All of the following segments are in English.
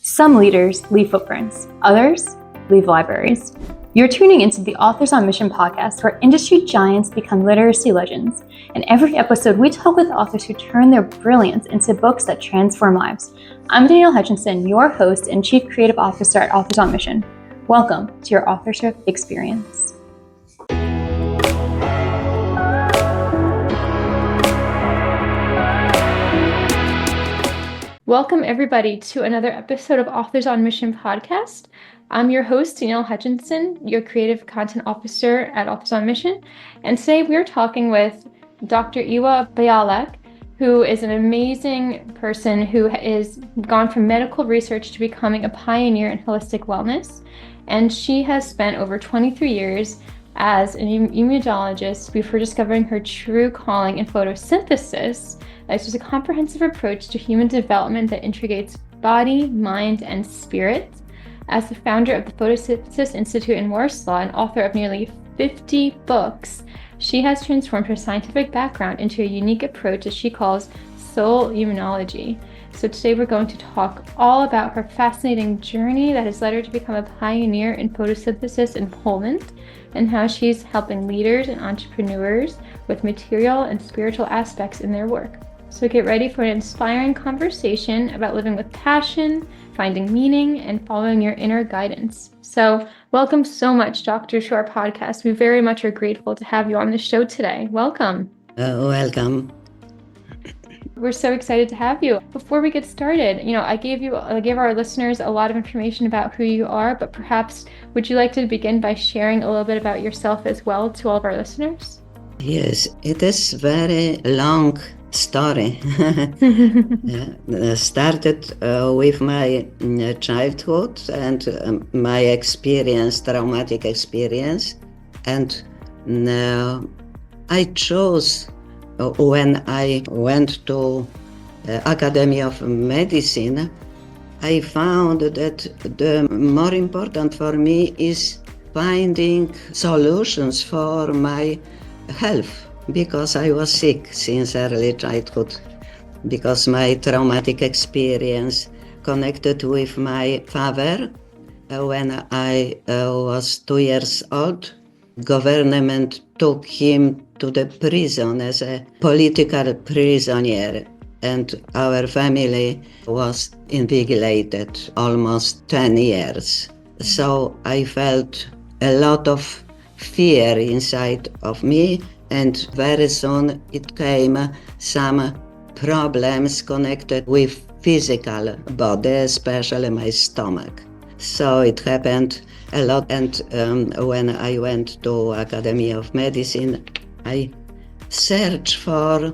Some leaders leave footprints, others leave libraries. You're tuning into the Authors on Mission podcast, where industry giants become literacy legends. In every episode, we talk with authors who turn their brilliance into books that transform lives. I'm Danielle Hutchinson, your host and Chief Creative Officer at Authors on Mission. Welcome to your authorship experience. Welcome, everybody, to another episode of Authors on Mission podcast. I'm your host, Danielle Hutchinson, your Creative Content Officer at Authors on Mission. And today we're talking with Dr. Ewa Bialek, who is an amazing person who has gone from medical research to becoming a pioneer in holistic wellness. And she has spent over 23 years as an immunologist before discovering her true calling in photosynthesis. It's just a comprehensive approach to human development that integrates body, mind, and spirit. As the founder of the Psychosynthesis Institute in Warsaw and author of nearly 50 books, she has transformed her scientific background into a unique approach that she calls soul immunology. So today we're going to talk all about her fascinating journey that has led her to become a pioneer in photosynthesis in Poland, and how she's helping leaders and entrepreneurs with material and spiritual aspects in their work. So get ready for an inspiring conversation about living with passion, finding meaning, and following your inner guidance. So welcome so much, Doctor, to our podcast. We very much are grateful to have you on the show today. Welcome. Welcome. We're so excited to have you. Before we get started, I gave our listeners a lot of information about who you are, but perhaps would you like to begin by sharing a little bit about yourself as well to all of our listeners? Yes, it is very long story. Started with my childhood and my experience, traumatic experience, and I chose when I went to Academy of Medicine. I found that the more important for me is finding solutions for my health, because I was sick since early childhood, because my traumatic experience connected with my father. When I was 2 years old, government took him to the prison as a political prisoner, and our family was invigilated almost 10 years. So I felt a lot of fear inside of me, and very soon it came some problems connected with physical body, especially my stomach. So it happened a lot, and when I went to Academy of Medicine, I searched for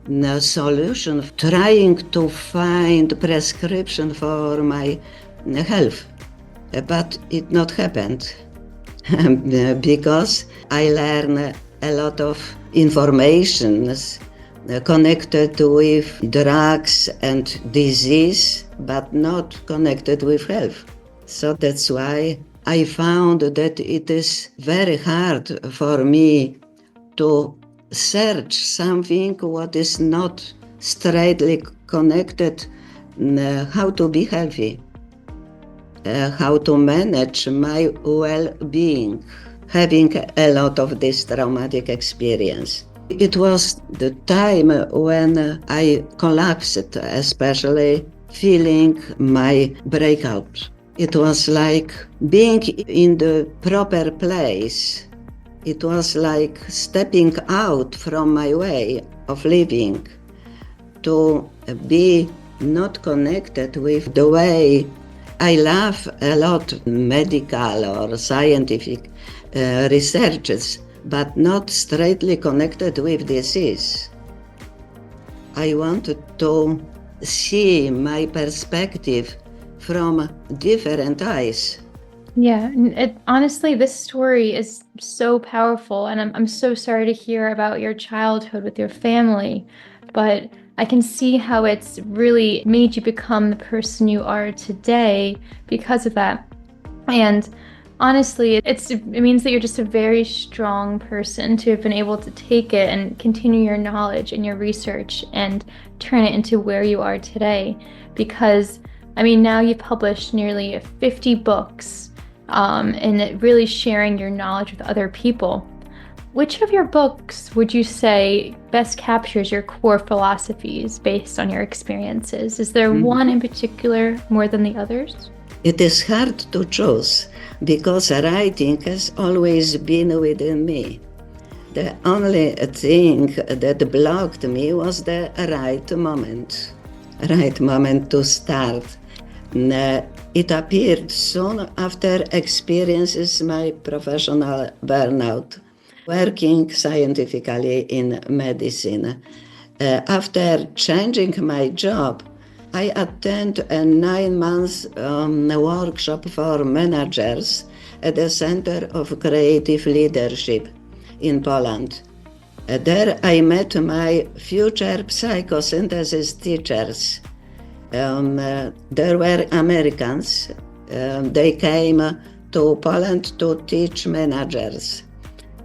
a solution, trying to find prescription for my health, but it not happened. Because I learned a lot of information connected with drugs and disease, but not connected with health. So that's why I found that it is very hard for me to search something what is not straightly connected, how to be healthy. How to manage my well-being, having a lot of this traumatic experience. It was the time when I collapsed, especially feeling my breakout. It was like being in the proper place. It was like stepping out from my way of living to be not connected with the way I love a lot medical or scientific researches, but not straightly connected with disease. I wanted to see my perspective from different eyes. Yeah, honestly, this story is so powerful, and I'm so sorry to hear about your childhood with your family, but I can see how it's really made you become the person you are today because of that. And honestly, it means that you're just a very strong person to have been able to take it and continue your knowledge and your research and turn it into where you are today. Because I mean, now you've published nearly 50 books, and really sharing your knowledge with other people. Which of your books would you say best captures your core philosophies based on your experiences? Is there one in particular more than the others? It is hard to choose because writing has always been within me. The only thing that blocked me was the right moment to start. It appeared soon after experiences my professional burnout, working scientifically in medicine. After changing my job, I attended a 9-month workshop for managers at the Center of Creative Leadership in Poland. There I met my future psychosynthesis teachers. There were Americans. They came to Poland to teach managers.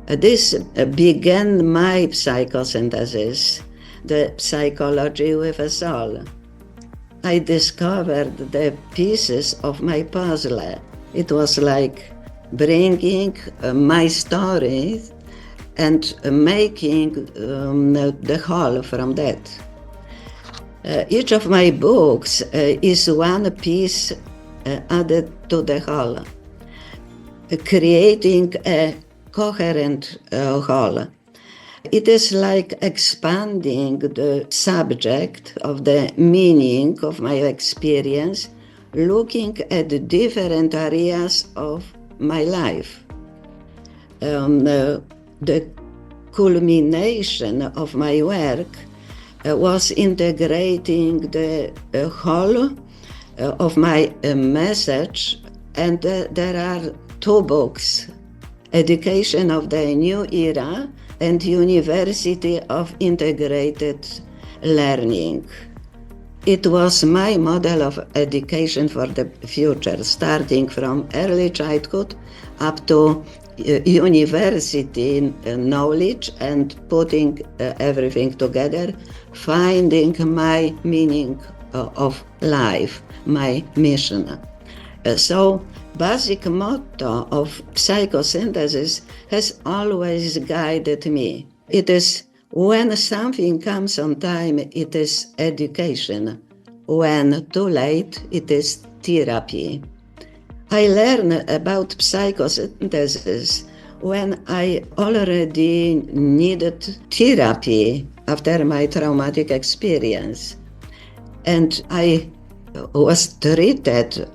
This began my psychosynthesis, the psychology with a soul. I discovered the pieces of my puzzle. It was like bringing my story and making the whole from that. Each of my books is one piece added to the whole, creating a coherent whole. It is like expanding the subject of the meaning of my experience, looking at different areas of my life. The culmination of my work was integrating the whole of my message, and there are 2 books, Education of the New Era and University of Integrated Learning. It was my model of education for the future, starting from early childhood up to university knowledge and putting everything together, finding my meaning of life, my mission. So basic motto of psychosynthesis has always guided me. It is when something comes on time, it is education. When too late, it is therapy. I learned about psychosynthesis when I already needed therapy after my traumatic experience. And I was treated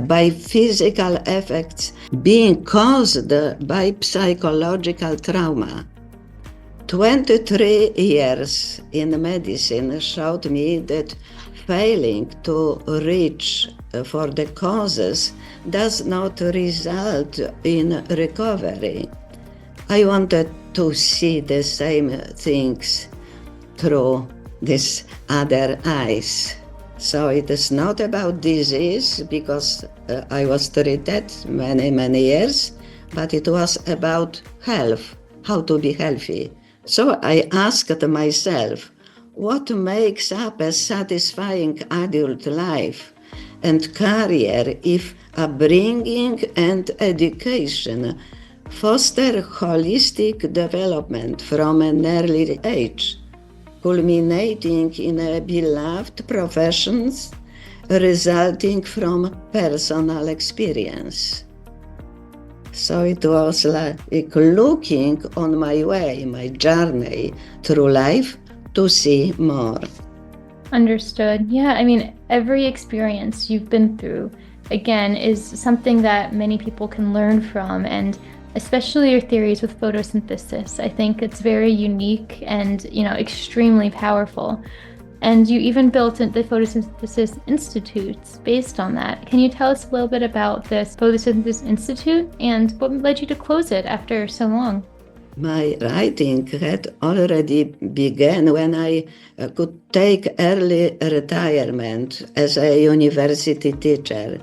by physical effects being caused by psychological trauma. 23 years in medicine showed me that failing to reach for the causes does not result in recovery. I wanted to see the same things through these other eyes. So it is not about disease, because I was treated many years, but it was about health, how to be healthy. So I asked myself, what makes up a satisfying adult life and career if upbringing and education foster holistic development from an early age, culminating in a beloved professions resulting from personal experience. So it was like looking on my way, my journey through life to see more. Understood. Yeah, I mean, every experience you've been through, again, is something that many people can learn from, and especially your theories with photosynthesis. I think it's very unique and, extremely powerful. And you even built the Photosynthesis Institute based on that. Can you tell us a little bit about this Photosynthesis Institute and what led you to close it after so long? My writing had already begun when I could take early retirement as a university teacher.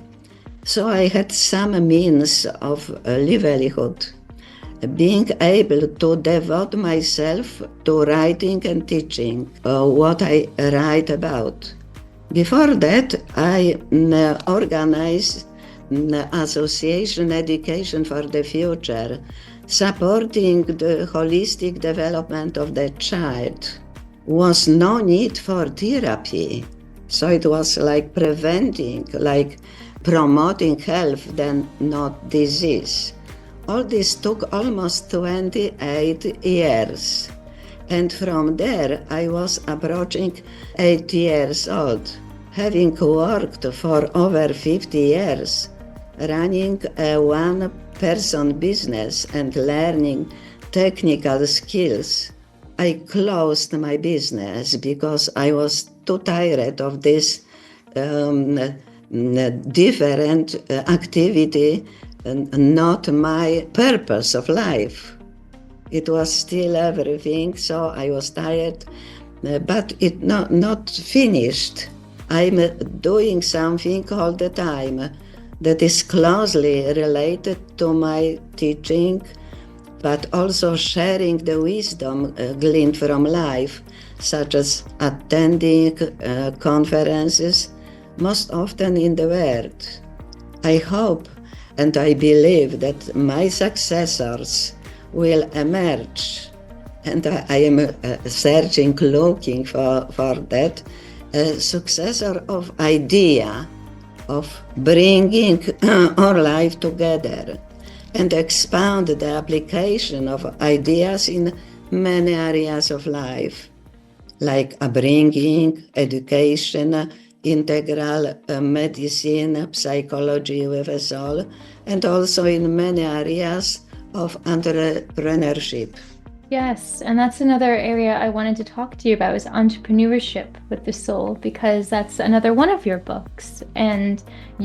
So I had some means of livelihood, being able to devote myself to writing and teaching what I write about. Before that, I organized Association Education for the Future, supporting the holistic development of the child. Was no need for therapy. So it was like preventing, like promoting health, then not disease. All this took almost 28 years. And from there, I was approaching 8 years old, having worked for over 50 years, running a one-person business and learning technical skills. I closed my business because I was too tired of this different activity, not my purpose of life. It was still everything, so I was tired, but it not finished. I'm doing something all the time that is closely related to my teaching, but also sharing the wisdom gleaned from life, such as attending conferences, most often in the world. I hope and I believe that my successors will emerge, and I am searching, looking for that, a successor of idea of bringing our life together and expand the application of ideas in many areas of life, like bringing education, integral medicine, psychology with us all, and also in many areas of entrepreneurship. Yes, and that's another area I wanted to talk to you about is entrepreneurship with the soul, because that's another one of your books. And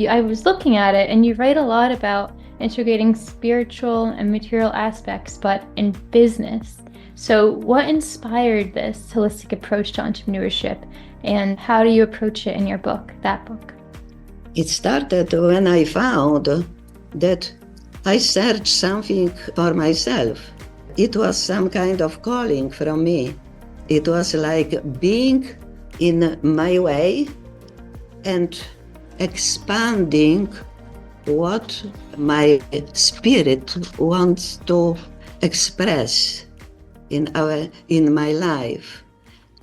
I was looking at it, and you write a lot about integrating spiritual and material aspects, but in business. So what inspired this holistic approach to entrepreneurship, and how do you approach it in your book, that book? It started when I found that I searched something for myself. It was some kind of calling from me. It was like being in my way and expanding what my spirit wants to express in my life.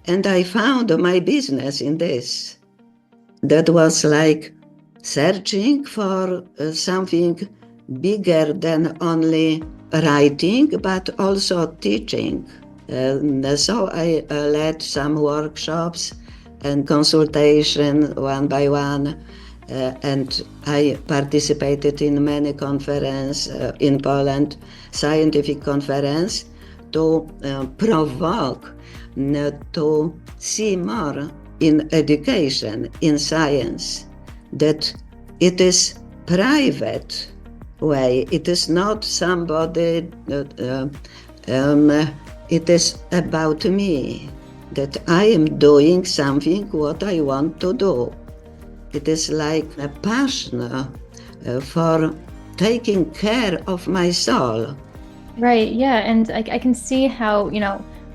And I found my business in this. That was like searching for something bigger than only writing, but also teaching. So I led some workshops and consultation one by one, and I participated in many conferences in Poland, scientific conference, to provoke to see more in education, in science, that it is private way. It is not somebody, it is about me, that I am doing something what I want to do. It is like a passion for taking care of my soul. Right, yeah, and I can see how,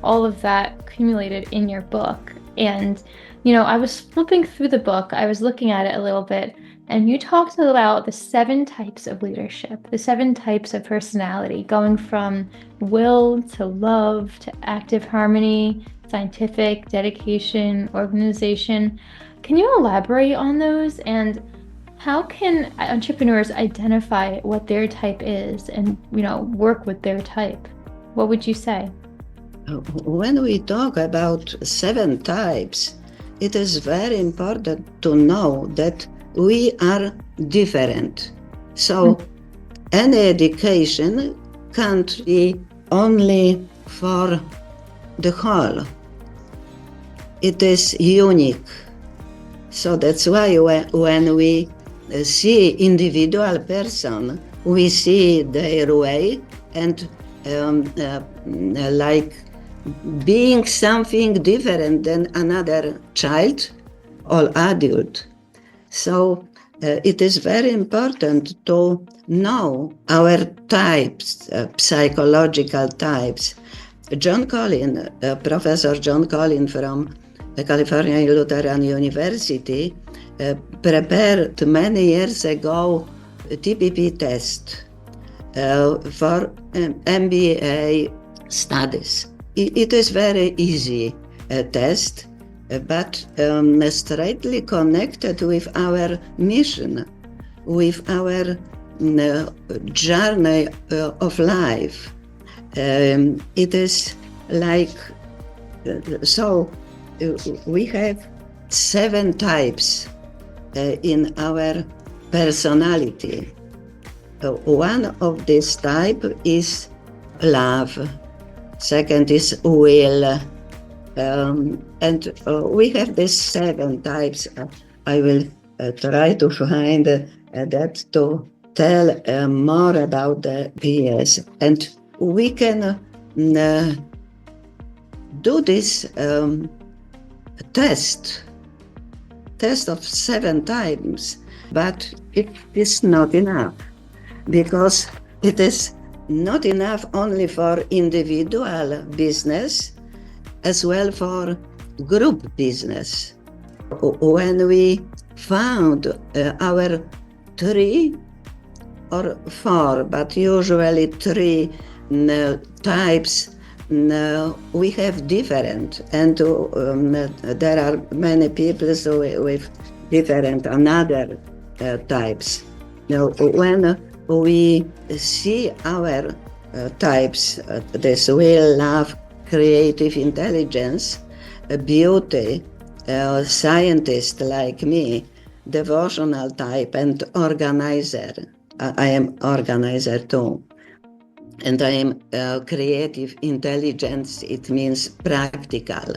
all of that accumulated in your book. And, I was flipping through the book, I was looking at it a little bit, and you talked about the 7 types of leadership, the 7 types of personality, going from will to love to active harmony, scientific, dedication, organization. Can you elaborate on those? And how can entrepreneurs identify what their type is and, work with their type? What would you say? When we talk about 7 types, it is very important to know that we are different. So any education can't be only for the whole. It is unique. So that's why when we see individual person, we see their way and like being something different than another child or adult. So it is very important to know our types, psychological types. Professor John Collin from the California Lutheran University prepared many years ago a TPP test for MBA studies. It is very easy test, but straightly connected with our mission, with our journey of life. It is like, so we have 7 types in our personality. One of this type is love, second is will, and we have these 7 types. I will try to find that to tell more about the PS, and we can do this test of 7 times, but it is not enough, because it is not enough only for individual business, as well for group business. When we found our 3 or 4, but usually 3 types, we have different, and there are many people with different another types. Now, when we see our types, this will, love, creative intelligence, beauty, scientist like me, devotional type, and organizer. I am organizer too. And I am creative intelligence, it means practical.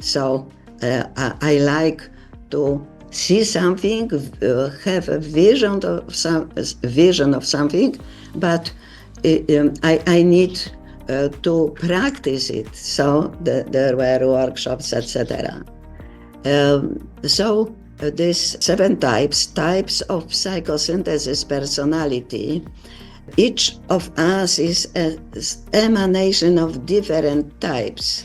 So I like to see something, have a vision of something, but I need to practice it. So there were workshops, etc. So these 7 types of psychosynthesis personality. Each of us is an emanation of different types.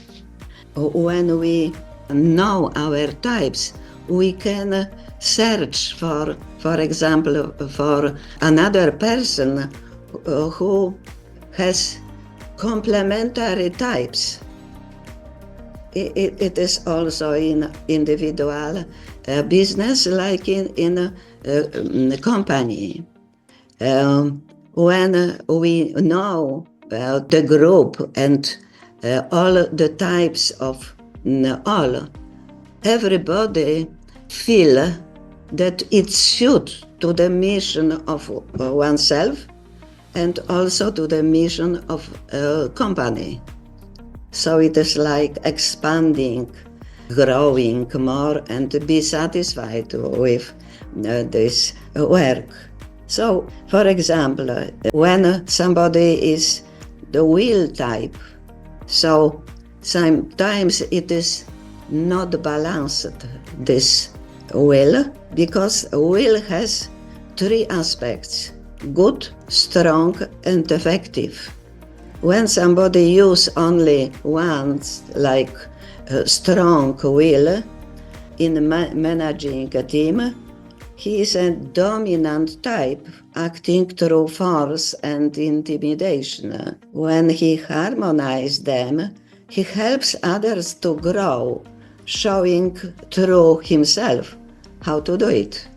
When we know our types, we can search for example, for another person who has complementary types. It is also in individual business, like in a company. When we know about the group and all the types of all, everybody feel that it suits to the mission of oneself and also to the mission of a company. So it is like expanding, growing more, and be satisfied with this work. So, for example, when somebody is the will type, so sometimes it is not balanced, this will, because will has 3 aspects: good, strong, and effective. When somebody use only one, like strong will, in managing a team, he is a dominant type, acting through force and intimidation. When he harmonizes them, he helps others to grow, showing through himself how to do it.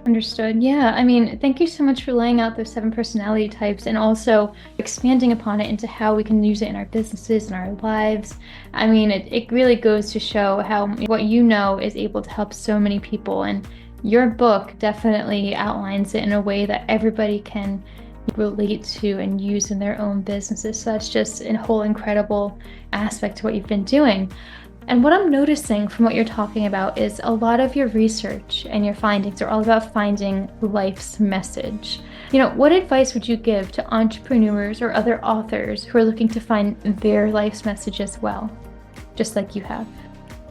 Understood. Yeah. I mean, thank you so much for laying out those 7 personality types and also expanding upon it into how we can use it in our businesses and our lives. I mean, it really goes to show how what you know is able to help so many people. And your book definitely outlines it in a way that everybody can relate to and use in their own businesses. So that's just a whole incredible aspect to what you've been doing. And what I'm noticing from what you're talking about is a lot of your research and your findings are all about finding life's message. What advice would you give to entrepreneurs or other authors who are looking to find their life's message as well, just like you have?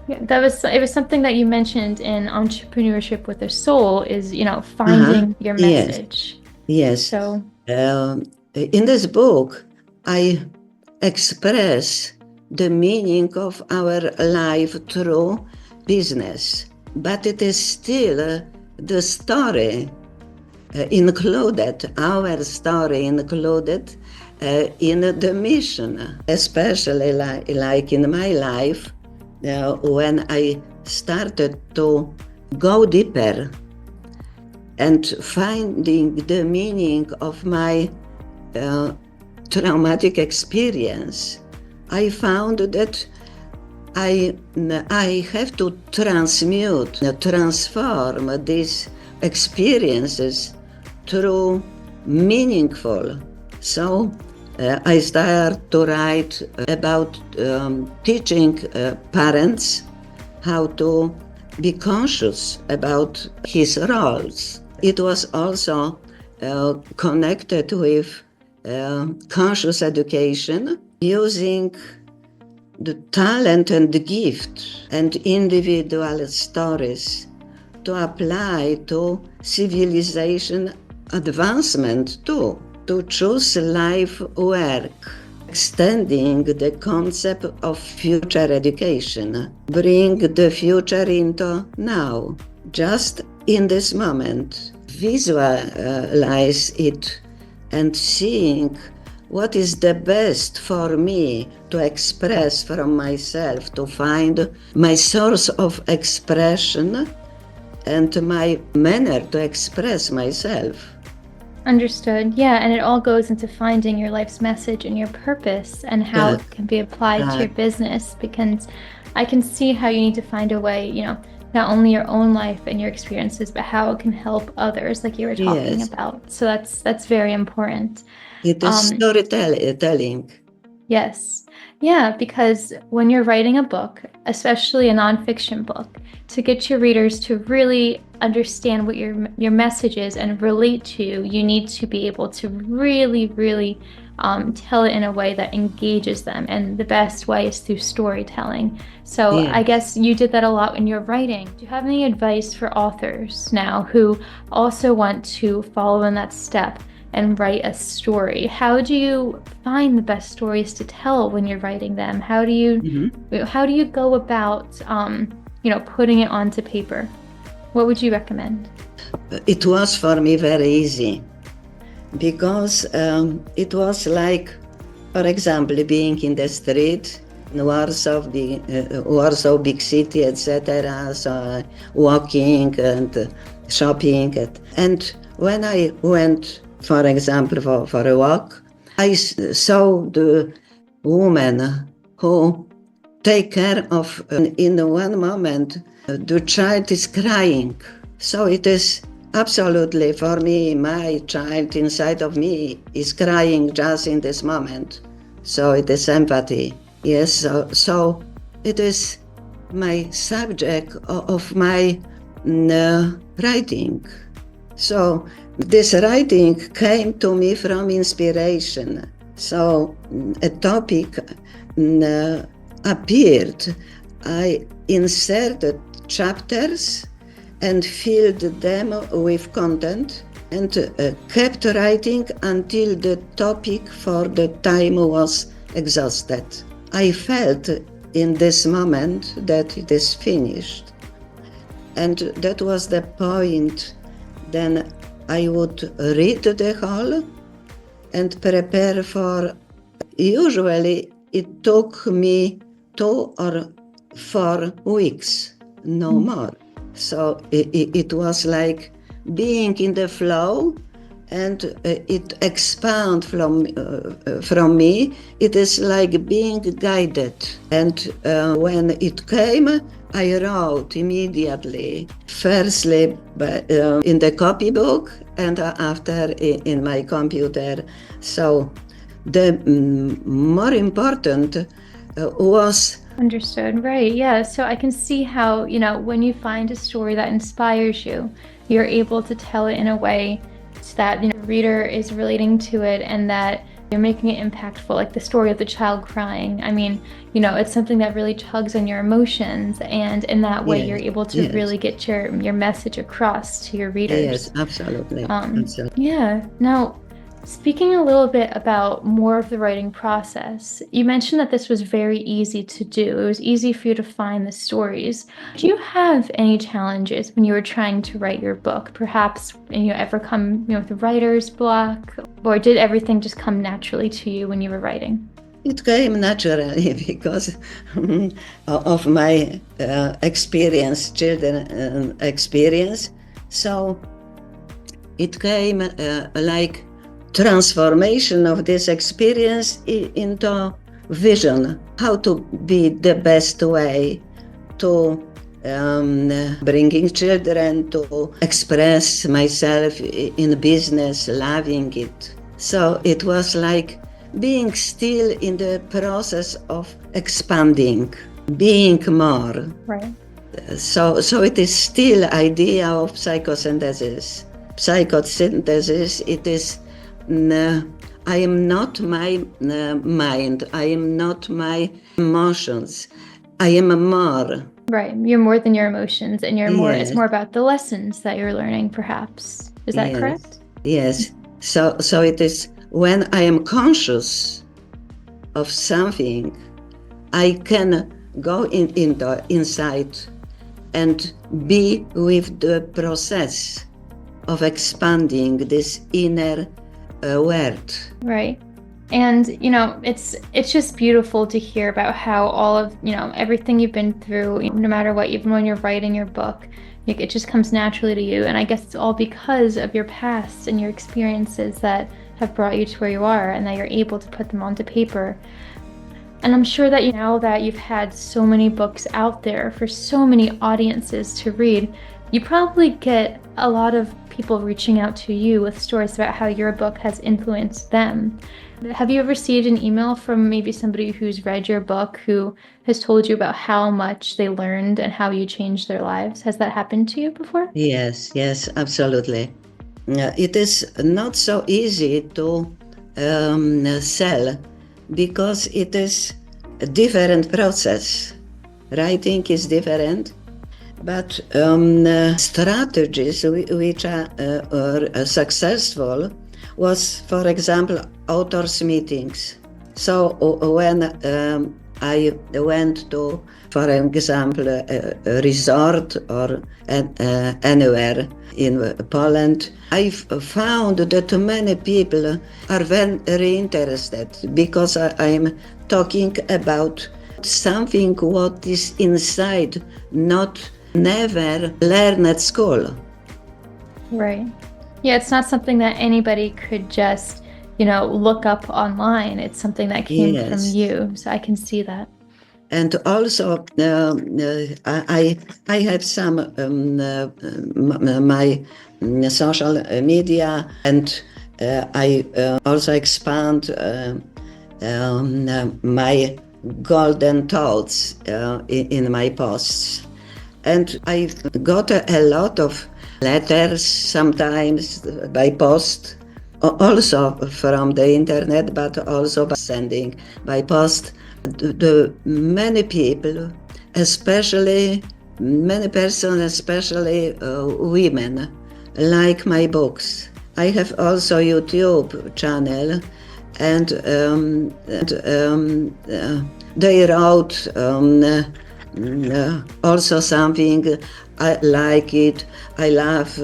Yeah, it was something that you mentioned in Entrepreneurship with a Soul is, finding your message. Yes. So in this book, I express the meaning of our life through business. But it is still the story included, our story included in the mission, especially like in my life, when I started to go deeper and finding the meaning of my traumatic experience, I found that I have to transform these experiences through meaningful. So I started to write about teaching parents how to be conscious about his roles. It was also connected with conscious education, using the talent and the gift and individual stories to apply to civilization advancement too, to choose life work, extending the concept of future education, bring the future into now, just in this moment, visualize it and seeing what is the best for me to express from myself, to find my source of expression and my manner to express myself. Understood. Yeah, and it all goes into finding your life's message and your purpose and how Yeah. it can be applied to your business, because I can see how you need to find a way, not only your own life and your experiences, but how it can help others, like you were talking Yes. about. So that's very important. It is storytelling. Yes. Yeah, because when you're writing a book, especially a nonfiction book, to get your readers to really understand what your message is and relate to, you need to be able to really, really tell it in a way that engages them. And the best way is through storytelling. So Yes. I guess you did that a lot in your writing. Do you have any advice for authors now who also want to follow in that step and write a story? How do you find the best stories to tell when you're writing them? How do you go about putting it onto paper? What would you recommend? It was for me very easy, because it was like, for example, being in the street in Warsaw, big city, etc. So walking and shopping, and when I went, for example, for a walk, I saw the woman who take care of, in one moment, the child is crying. So it is absolutely, for me, my child inside of me is crying just in this moment. So it is empathy. Yes, so it is my subject of my writing. So this writing came to me from inspiration. So a topic appeared. I inserted chapters and filled them with content and kept writing until the topic for the time was exhausted. I felt in this moment that it is finished. And that was the point. Then I would read the whole and prepare for, usually it took me 2 or 4 weeks, no more. So it was like being in the flow, and it expound from me. It is like being guided. And when it came, I wrote immediately, firstly in the copybook and after in my computer. So the more important was... Understood. Right. Yeah. So I can see how, when you find a story that inspires you, you're able to tell it in a way that the reader is relating to it and that you're making it impactful, like the story of the child crying. I mean, it's something that really tugs on your emotions, and in that way you're able to really get your message across to your readers. Yes, absolutely. Yeah. Now, Speaking a little bit about more of the writing process, you mentioned that this was very easy to do. It was easy for you to find the stories. Do you have any challenges when you were trying to write your book? Perhaps ever come with a writer's block, or did everything just come naturally to you when you were writing? It came naturally because of my experience, children experience. So it came like transformation of this experience into vision, how to be the best way to bringing children to express myself in business, loving it. So it was like being still in the process of expanding, being more. Right. So it is still idea of psychosynthesis. Psychosynthesis, it is, I am not my mind, I am not my emotions, I am more. Right. You're more than your emotions, and it's Yes. more about the lessons that you're learning, perhaps. Is that Yes. correct? Yes. So it is when I am conscious of something, I can go inside and be with the process of expanding this inner world. Right. And it's just beautiful to hear about how all of everything you've been through, no matter what, even when you're writing your book, it just comes naturally to you. And I guess it's all because of your past and your experiences that have brought you to where you are, and that you're able to put them onto paper. And I'm sure that now that you've had so many books out there for so many audiences to read, you probably get a lot of people reaching out to you with stories about how your book has influenced them. Have you ever received an email from maybe somebody who's read your book who has told you about how much they learned and how you changed their lives? Has that happened to you before? Yes, absolutely. It is not so easy to sell because it is a different process. Writing is different, but strategies which are successful was, for example, authors' meetings. So when I went to, for example, a resort or anywhere in Poland, I found that many people are very interested because I'm talking about something what is inside, never learned at school. Right. Yeah, it's not something that anybody could just look up online. It's something that came from you. So I can see that. And also, I have some my social media, and I also expand my golden thoughts in my posts. And I got a lot of letters, sometimes by post, also from the internet, but also by sending by post. The many people, especially many persons, especially women, like my books. I have also YouTube channel, and they wrote also something. I like it. I love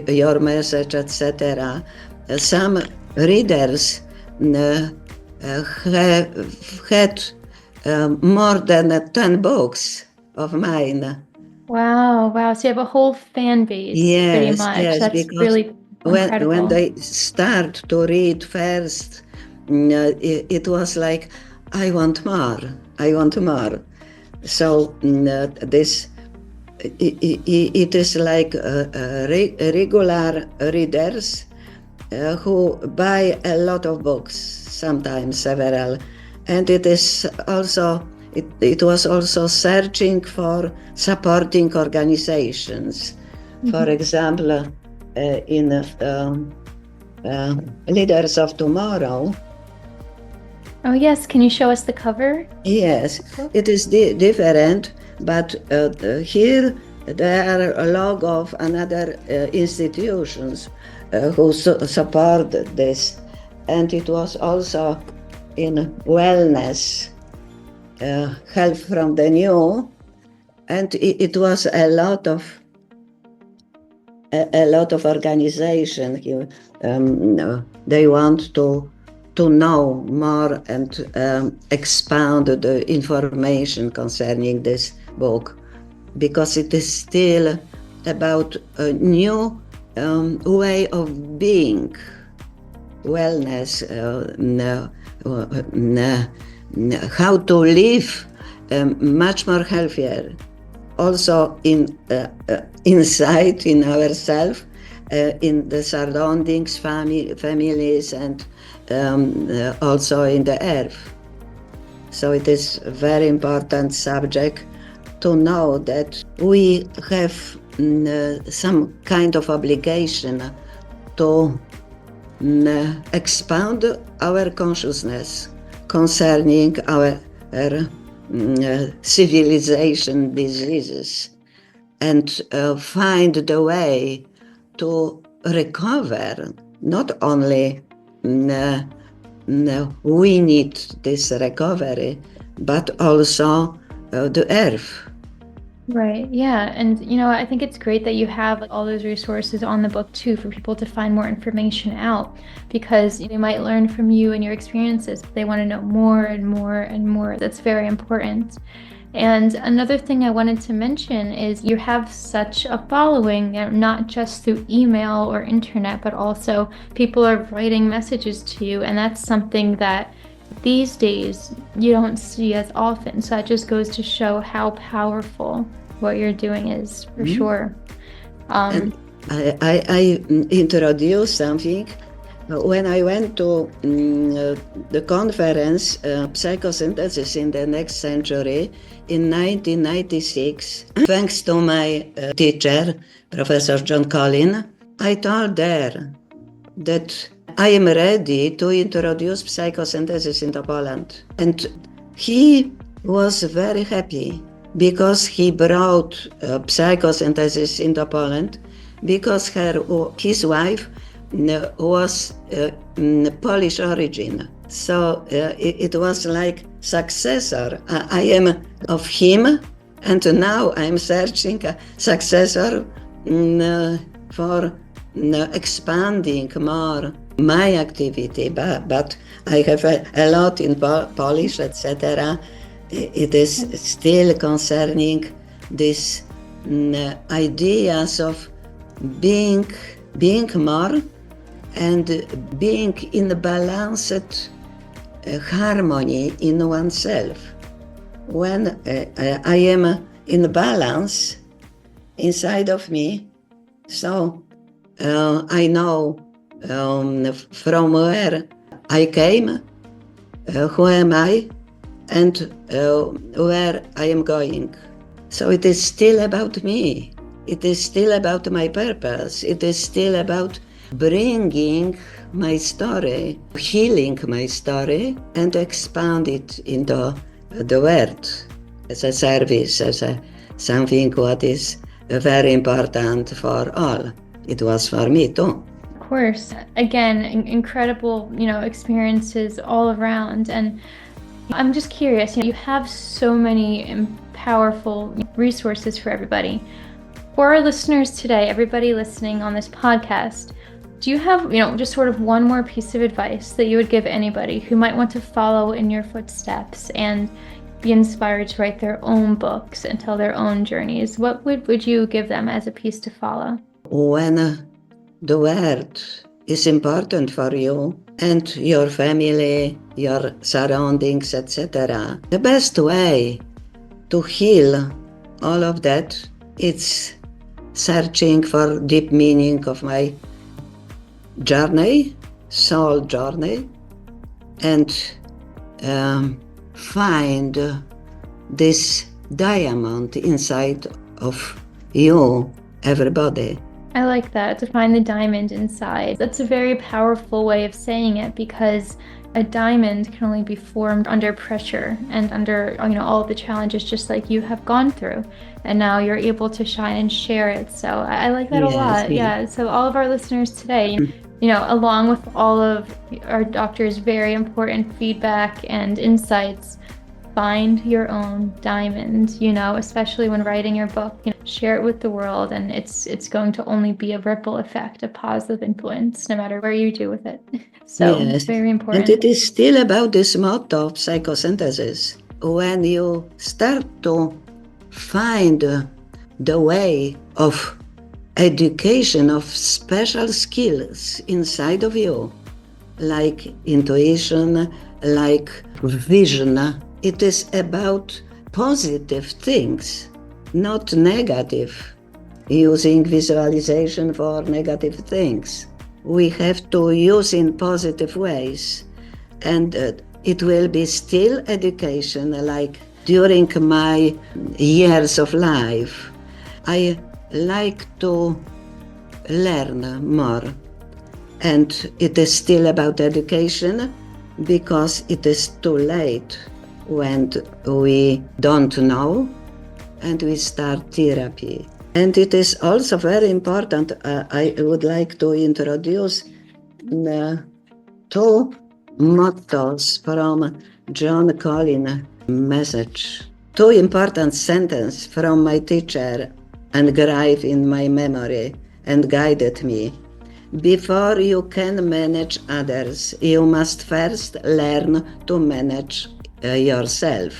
your message, etc. Some readers have had more than 10 books of mine. Wow. So you have a whole fan base, pretty much. Yes, That's because really incredible. when they start to read first, it was like, I want more. So this, it is like regular readers who buy a lot of books, sometimes several, and it is also it was also searching for supporting organizations. Mm-hmm. For example, in Leaders of Tomorrow. Oh yes, can you show us the cover? Yes, it is different, but here there are a lot of another institutions who support this. and it was also in wellness, health from the new, and it was a lot of organization. They want to know more and expound the information concerning this book, because it is still about a new way of being, wellness, how to live much more healthier, also inside in ourselves, in the surroundings, families, and also in the earth. So it is a very important subject to know that we have some kind of obligation to expound our consciousness concerning our civilization diseases, and find the way to recover. Not only we need this recovery, but also the earth. Right. Yeah. And, I think it's great that you have all those resources on the book too, for people to find more information out, because they might learn from you and your experiences, but they want to know more and more and more. That's very important. And another thing I wanted to mention is you have such a following, not just through email or internet, but also people are writing messages to you. And that's something that these days you don't see as often. So that just goes to show how powerful what you're doing is, for sure. And I introduced something. When I went to the conference, Psychosynthesis in the Next Century, in 1996, thanks to my teacher, Professor John Collin, I told her that I am ready to introduce psychosynthesis into Poland. And he was very happy, because he brought psychosynthesis into Poland, because his wife was Polish origin. So it was like successor. I am of him, and now I'm searching a successor for expanding more my activity, but I have a lot in Polish, etc. It is still concerning these ideas of being more and being in a balanced harmony in oneself. When I am in balance inside of me, so I know from where I came, who am I, and where I am going. So it is still about me. It is still about my purpose. It is still about bringing my story, healing my story, and expand it into the world as a service, as something what is very important for all. It was for me too. Of course. Again, incredible, experiences all around. And I'm just curious, you have so many powerful resources for everybody. For our listeners today, everybody listening on this podcast, do you have, just sort of one more piece of advice that you would give anybody who might want to follow in your footsteps and be inspired to write their own books and tell their own journeys? What would you give them as a piece to follow? When the world is important for you and your family, your surroundings, etc., the best way to heal all of that is searching for deep meaning of my journey, soul journey, and find this diamond inside of you, everybody. I like that, to find the diamond inside. That's a very powerful way of saying it, because a diamond can only be formed under pressure and under, all of the challenges, just like you have gone through. And now you're able to shine and share it. So I like that a lot. Yeah. So all of our listeners today, along with all of our doctor's very important feedback and insights, find your own diamond, especially when writing your book. Share it with the world, and it's going to only be a ripple effect, a positive influence, no matter where you do with it. So Yes. very important. And it is still about this motto of psychosynthesis. When you start to find the way of education of special skills inside of you, like intuition, like vision, it is about positive things, not negative, using visualization for negative things. We have to use in positive ways, and it will be still education. Like during my years of life, I like to learn more, and it is still about education, because it is too late when we don't know and we start therapy. And it is also very important, I would like to introduce two mottos from John Collins' message. Two important sentences from my teacher engraved in my memory and guided me. Before you can manage others, you must first learn to manage yourself.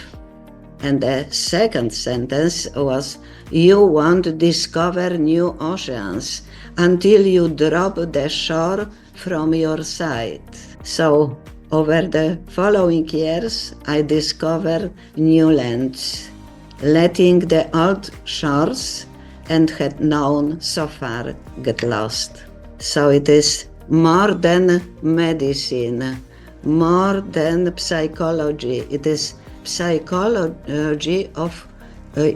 And the second sentence was, you won't discover new oceans until you drop the shore from your side. So over the following years, I discovered new lands, letting the old shores and had known so far get lost. So it is more than medicine, more than psychology. It is psychology of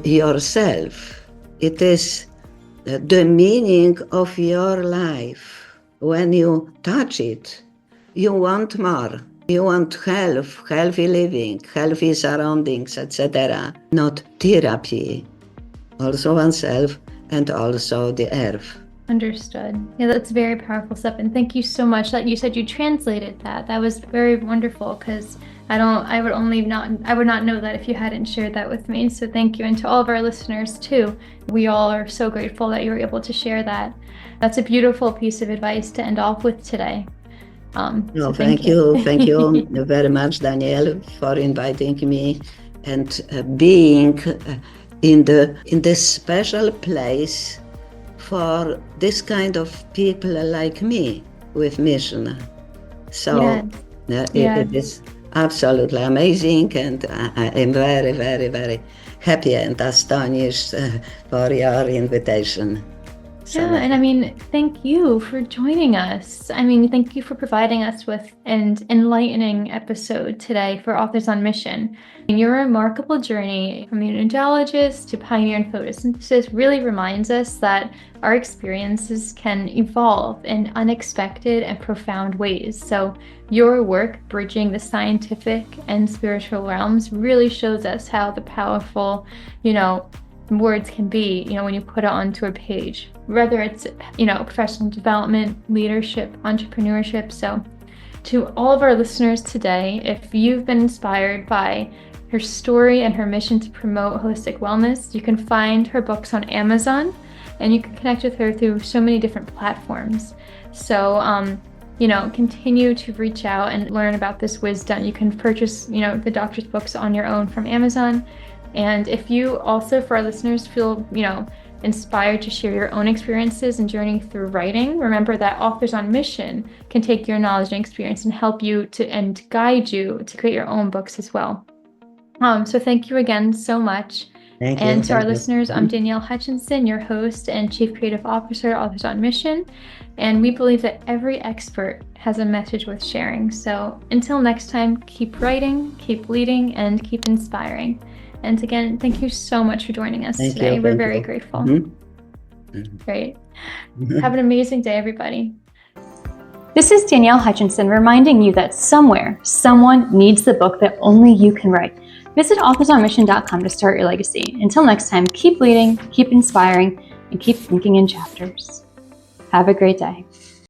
yourself. It is the meaning of your life. When you touch it, you want more. You want health, healthy living, healthy surroundings, etc. Not therapy. Also oneself and also the earth. Understood. Yeah, that's very powerful stuff. And thank you so much that you said you translated that. That was very wonderful, because I would not know that if you hadn't shared that with me. So thank you. And to all of our listeners too. We all are so grateful that you were able to share that. That's a beautiful piece of advice to end off with today. So thank you. Thank you very much, Danielle, for inviting me and being in this special place for this kind of people like me with mission. So it is absolutely amazing, and I am very, very, very happy and astonished for your invitation. And thank you for joining us. Thank you for providing us with an enlightening episode today for Authors on Mission. Your remarkable journey from immunologist to pioneer in photosynthesis really reminds us that our experiences can evolve in unexpected and profound ways. So your work bridging the scientific and spiritual realms really shows us how the powerful, words can be, when you put it onto a page, whether it's, professional development, leadership, entrepreneurship. So to all of our listeners today, if you've been inspired by her story and her mission to promote holistic wellness, you can find her books on Amazon, and you can connect with her through so many different platforms. So, continue to reach out and learn about this wisdom. You can purchase, the doctor's books on your own from Amazon. And if you also, for our listeners, feel, inspired to share your own experiences and journey through writing, remember that Authors on Mission can take your knowledge and experience and help you and guide you to create your own books as well. So thank you again so much. Thank you. And to our listeners, I'm Danielle Hutchinson, your host and Chief Creative Officer at Authors on Mission. And we believe that every expert has a message worth sharing. So until next time, keep writing, keep leading, and keep inspiring. And again, thank you so much for joining us today. We're very grateful. Great. Have an amazing day, everybody. This is Danielle Hutchinson reminding you that somewhere, someone needs the book that only you can write. Visit authorsonmission.com to start your legacy. Until next time, keep leading, keep inspiring, and keep thinking in chapters. Have a great day.